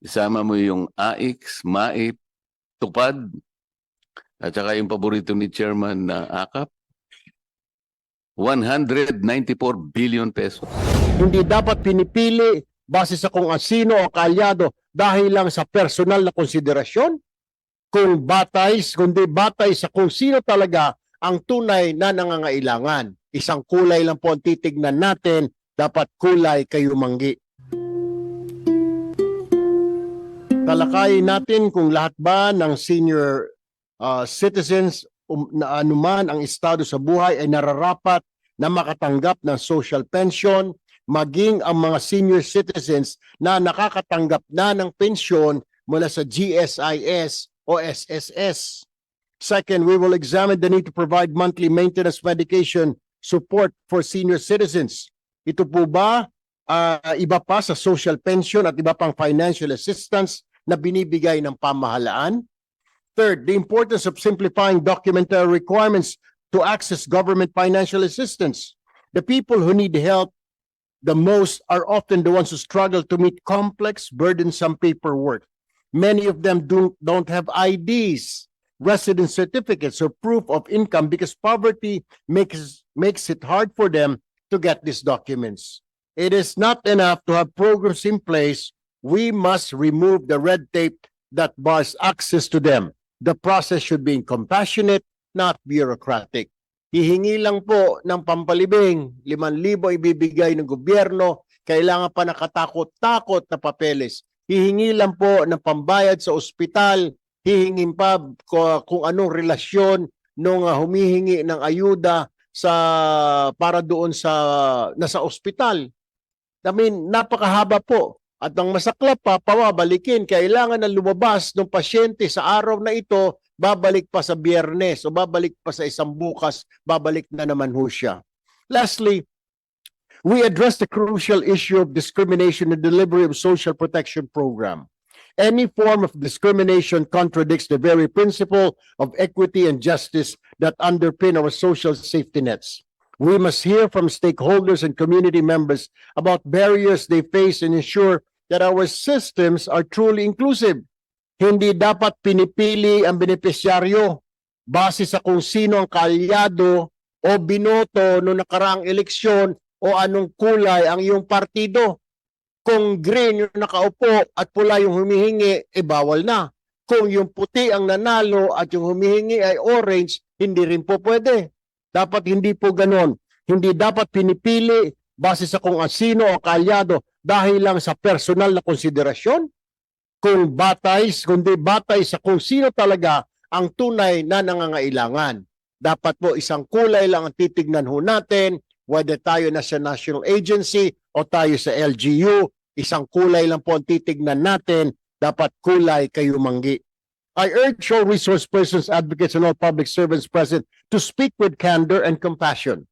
Isama mo yung AIX, MAIP, TUPAD, at saka yung paborito ni Chairman na AKAP, 194 billion pesos. Hindi dapat pinipili base sa kung sino o kaalyado dahil lang sa personal na konsiderasyon, kundi batay sa kung sino talaga ang tunay na nangangailangan. Isang kulay lang po ang titignan natin, dapat kulay kayo manggi. Talakayin natin kung lahat ba ng senior citizens na anuman ang estado sa buhay ay nararapat na makatanggap ng social pension, maging ang mga senior citizens na nakakatanggap na ng pensyon mula sa GSIS o SSS. Second, we will examine the need to provide monthly maintenance medication support for senior citizens. Ito po ba iba pa sa social pension at iba pang financial assistance na binibigay ng pamahalaan? Third, the importance of simplifying documentary requirements to access government financial assistance. The people who need help the most are often the ones who struggle to meet complex, burdensome paperwork. Many of them don't have IDs, residence certificates, or proof of income because poverty makes it hard for them to get these documents. It is not enough to have programs in place. We must remove the red tape that bars access to them. The process should be compassionate, not bureaucratic. Hihingi lang po ng pampalibing, 5,000 ibibigay ng gobyerno, kailangan pa nakatakot-takot na papeles. Hihingi lang po ng pambayad sa ospital, hihingin pa kung anong relasyon nung humihingi ng ayuda para doon sa nasa ospital. I mean, napakahaba po. At ang masaklap pa, pababalikin, kailangan na lumabas ng pasyente sa araw na ito, babalik pa sa Biyernes o babalik pa sa isang bukas, babalik na naman ho siya. Lastly, we address the crucial issue of discrimination in the delivery of social protection program. Any form of discrimination contradicts the very principle of equity and justice that underpin our social safety nets. We must hear from stakeholders and community members about barriers they face and ensure that our systems are truly inclusive. Hindi dapat pinipili ang benepisyaryo base sa kung sino ang kaalyado o binoto noong nakaraang eleksyon o anong kulay ang iyong partido. Kung green yung nakaupo at pula yung humihingi, bawal na. Kung yung puti ang nanalo at yung humihingi ay orange, hindi rin po pwede. Dapat hindi po ganon. Hindi dapat pinipili base sa kung sino o kaalyado dahil lang sa personal na konsiderasyon, kundi batay sa kung sino talaga ang tunay na nangangailangan. Dapat po isang kulay lang ang titignan ho natin, whether tayo na sa national agency o tayo sa LGU, isang kulay lang po ang titignan natin, dapat kulay kayo manggi. I urge all resource persons, advocates, and all public servants present to speak with candor and compassion.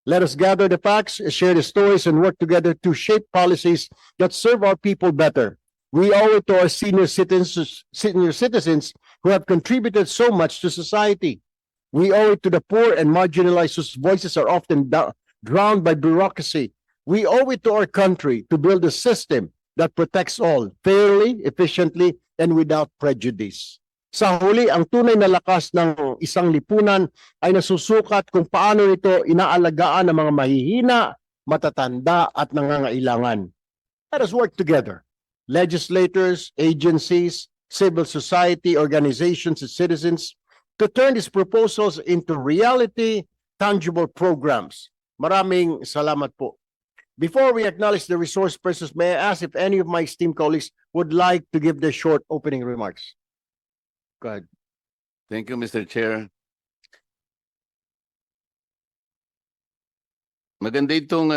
Let us gather the facts, share the stories, and work together to shape policies that serve our people better. We owe it to our senior citizens who have contributed so much to society. We owe it to the poor and marginalized whose voices are often drowned by bureaucracy. We owe it to our country to build a system that protects all fairly, efficiently, and without prejudice. Sa huli, ang tunay na lakas ng isang lipunan ay nasusukat kung paano ito inaalagaan ng mga mahihina, matatanda at nangangailangan. Let us work together. Legislators, agencies, civil society, organizations, and citizens to turn these proposals into reality, tangible programs. Maraming salamat po. Before we acknowledge the resource persons, may I ask if any of my esteemed colleagues would like to give their short opening remarks? Go ahead. Thank you, Mr. Chair. Maganda itong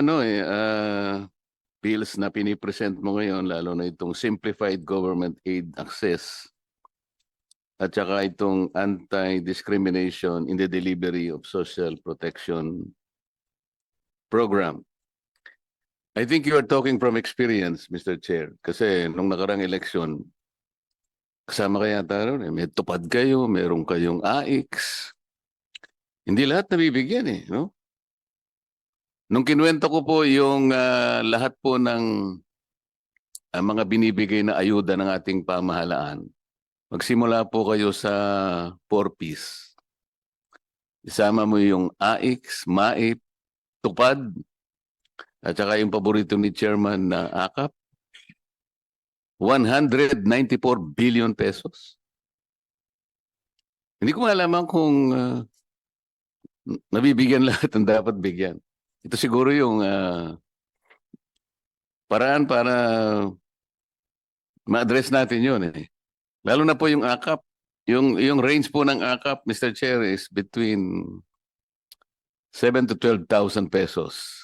bills na pinipresent mo ngayon, lalo na itong simplified government aid access at saka itong anti-discrimination in the delivery of social protection program. I think you are talking from experience, Mr. Chair, kasi nung nakarang eleksyon, kasama kaya tayo, may tupad kayo, meron kayong AIX. Hindi lahat nabibigyan no? Nung kinuwento ko po yung lahat po ng ang mga binibigay na ayuda ng ating pamahalaan, magsimula po kayo sa 4Ps. Isama mo yung AIX, MAIP, TUPAD, at saka yung paborito ni Chairman na AKAP, 194 billion pesos. Hindi ko malaman kung nabibigyan lahat ng dapat bigyan. Ito siguro yung paraan para ma-address natin yun eh. Lalo na po yung AKAP. Yung range po ng AKAP, Mr. Chair, is between 7 to 12,000 pesos.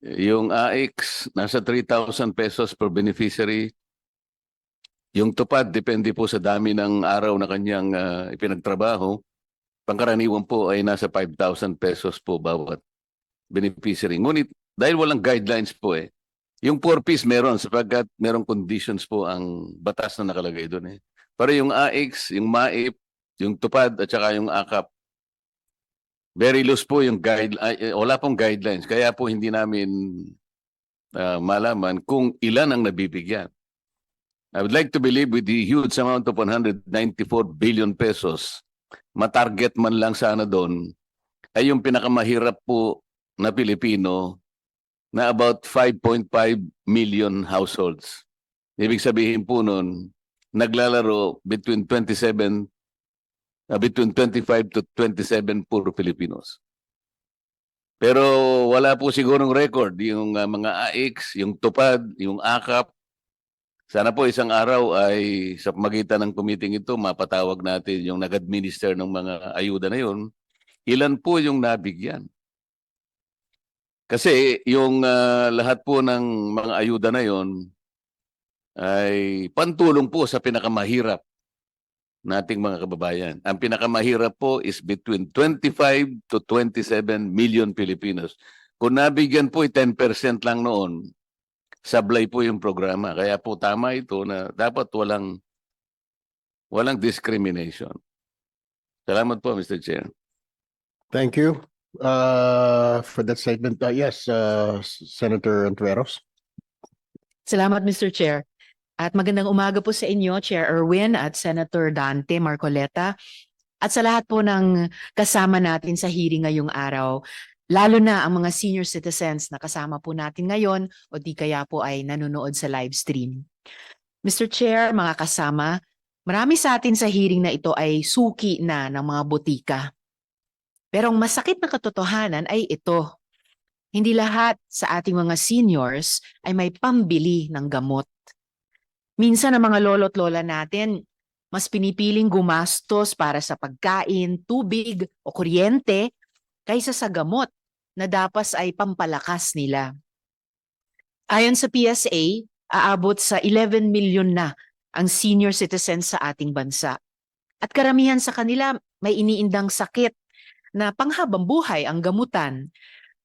Yung AIX, nasa 3,000 pesos per beneficiary. Yung TUPAD, depende po sa dami ng araw na kanyang ipinagtrabaho. Pangkaraniwan po ay nasa 5,000 pesos po bawat beneficiary. Ngunit dahil walang guidelines po yung 4Ps meron sapagkat merong conditions po ang batas na nakalagay doon Pero yung AIX, yung MAIP, yung TUPAD at saka yung AKAP, very loose po yung wala pong guidelines. Kaya po hindi namin malaman kung ilan ang nabibigyan. I would like to believe with the huge amount of 194 billion pesos, matarget man lang sana doon ay yung pinakamahirap po na Pilipino na about 5.5 million households. Ibig sabihin po nun, naglalaro between 25 to 27 puro Filipinos. Pero wala po sigurong record yung mga AIX, yung TUPAD, yung AKAP. Sana po isang araw ay sa magitan ng committee ito, mapatawag natin yung nag-administer ng mga ayuda na yun. Ilan po yung nabigyan? Kasi yung lahat po ng mga ayuda na yun ay pantulong po sa pinakamahirap nating mga kababayan. Ang pinakamahirap po is between 25 to 27 million Filipinos. Kung nabigyan po 10% lang noon, sablay po yung programa. Kaya po tama ito na dapat walang discrimination. Salamat po, Mr. Chair. Thank you for that statement. Yes, Senator Antueros. Salamat, Mr. Chair. At magandang umaga po sa inyo, Chair Erwin at Senator Dante Marcoleta. At sa lahat po ng kasama natin sa hearing ngayong araw, lalo na ang mga senior citizens na kasama po natin ngayon o di kaya po ay nanonood sa live stream. Mr. Chair, mga kasama, marami sa atin sa hearing na ito ay suki na ng mga botika. Pero ang masakit na katotohanan ay ito. Hindi lahat sa ating mga seniors ay may pambili ng gamot. Minsan ang mga lolo't lola natin, mas pinipiling gumastos para sa pagkain, tubig o kuryente kaysa sa gamot na dapat ay pampalakas nila. Ayon sa PSA, aabot sa 11 million na ang senior citizens sa ating bansa. At karamihan sa kanila may iniindang sakit na panghabang buhay ang gamutan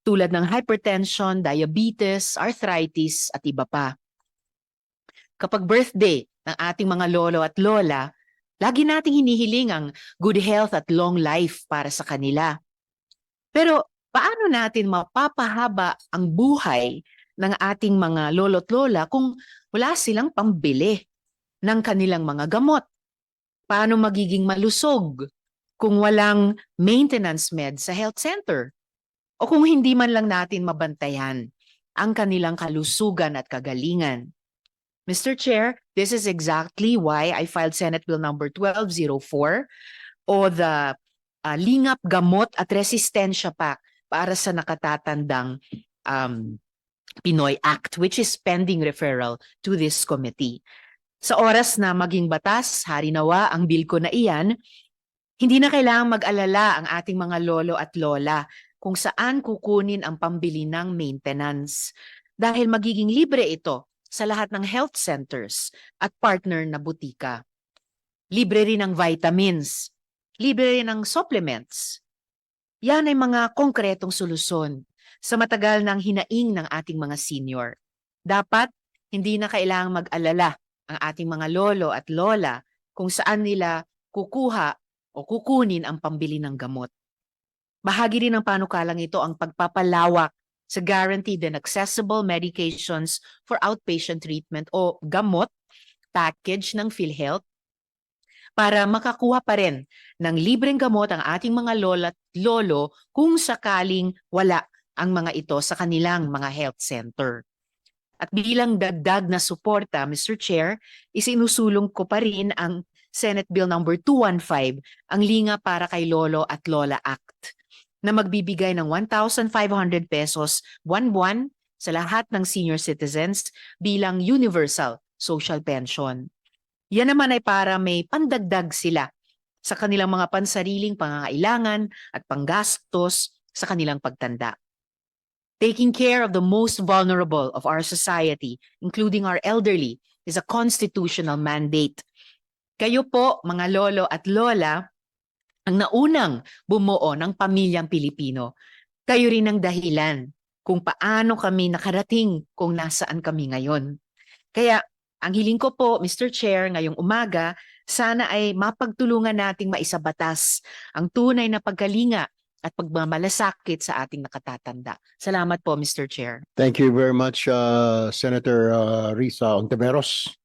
tulad ng hypertension, diabetes, arthritis at iba pa. Kapag birthday ng ating mga lolo at lola, lagi nating hinihiling ang good health at long life para sa kanila. Pero paano natin mapapahaba ang buhay ng ating mga lolo at lola kung wala silang pambili ng kanilang mga gamot? Paano magiging malusog kung walang maintenance med sa health center? O kung hindi man lang natin mabantayan ang kanilang kalusugan at kagalingan? Mr. Chair, this is exactly why I filed Senate Bill number 1204 o the Lingap Gamot at Resistensya Pact para sa nakatatandang Pinoy Act, which is pending referral to this committee. Sa oras na maging batas, harinawa ang bill ko na iyan, hindi na kailangang mag-alala ang ating mga lolo at lola kung saan kukunin ang pambili ng maintenance dahil magiging libre ito sa lahat ng health centers at partner na butika. Libre rin ang vitamins, libre rin ang supplements. Yan ay mga konkretong solusyon sa matagal ng hinaing ng ating mga senior. Dapat hindi na kailangang mag-alala ang ating mga lolo at lola kung saan nila kukuha o kukunin ang pambili ng gamot. Bahagi rin ng panukalang ito ang pagpapalawak sa guaranteed and accessible medications for outpatient treatment o gamot package ng PhilHealth para makakuha pa rin ng libreng gamot ang ating mga lola at lolo kung sakaling wala ang mga ito sa kanilang mga health center. At bilang dagdag na suporta, Mr. Chair, isinusulong ko pa rin ang Senate Bill number 215, ang Linga para kay Lolo at Lola Act, na magbibigay ng 1,500 pesos buwan-buwan sa lahat ng senior citizens bilang universal social pension. Yan naman ay para may pandagdag sila sa kanilang mga pansariling pangangailangan at panggastos sa kanilang pagtanda. Taking care of the most vulnerable of our society, including our elderly, is a constitutional mandate. Kayo po, mga lolo at lola, ang naunang bumuo ng pamilyang Pilipino. Kayo rin ang dahilan kung paano kami nakarating kung nasaan kami ngayon. Kaya ang hiling ko po, Mr. Chair, ngayong umaga, sana ay mapagtulungan nating maisabatas ang tunay na pagkalinga at pagmamalasakit sa ating nakatatanda. Salamat po, Mr. Chair. Thank you very much, Senator Risa Ontiveros.